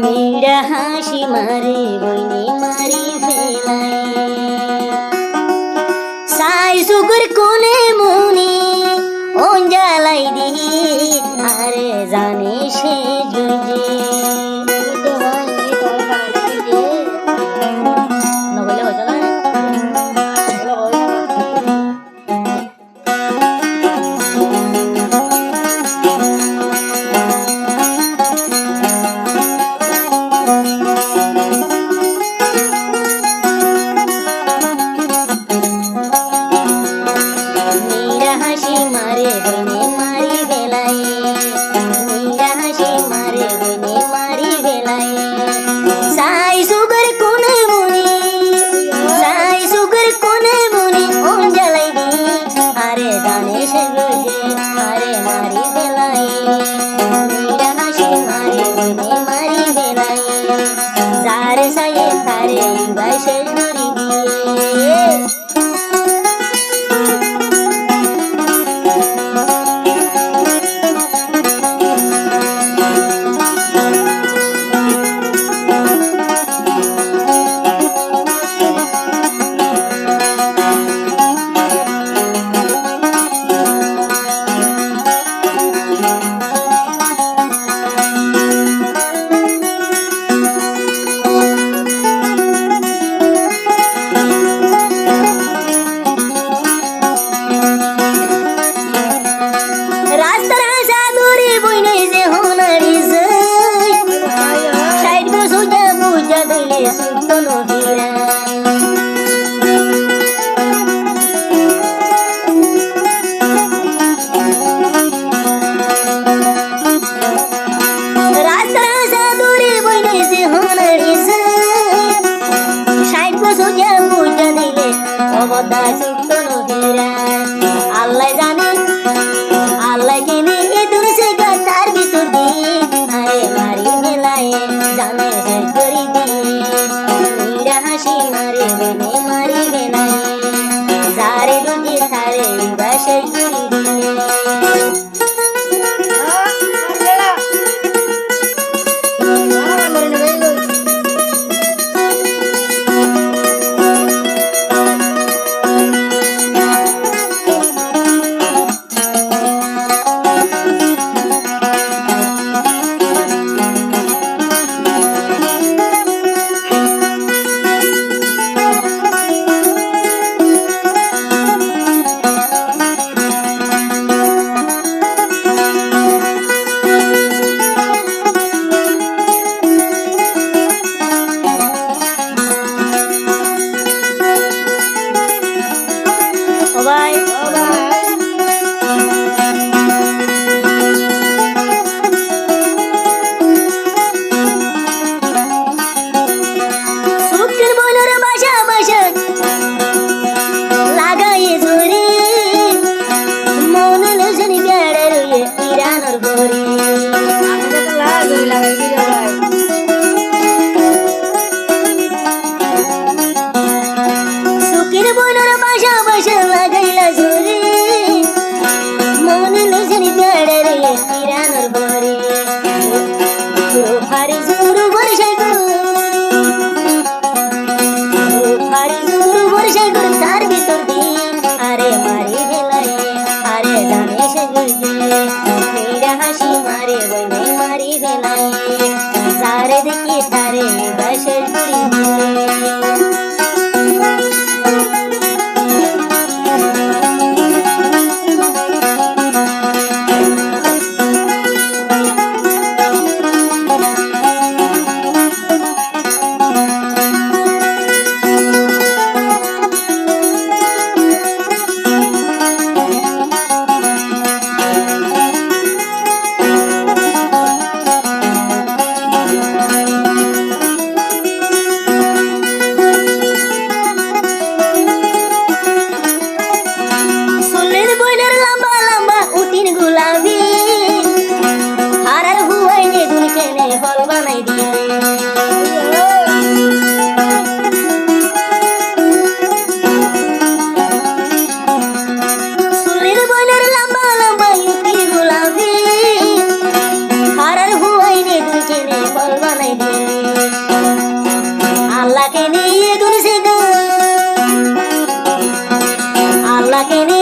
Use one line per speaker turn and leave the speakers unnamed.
মেয়েরা হাসি মারে বইনে মারি ফেলায় সাই সুকুর কোনে মুনি অঞ্জালাই দি আরে জানে সে জুজে নগলে হতো না আল্লাহ জানে আল্লাহ কিনে দূর সে গাতার ভিতর দিয়ে আরে মারি মেলায় জানে সে করি দিয়ে হাসি মারে বেনে মারি বেলায় যারে দুটি তারে বাসে করি দিয়ে হাসি মারে বইনে মারি বেলায় যারে দেখি তারে বাসের করি রাখেনি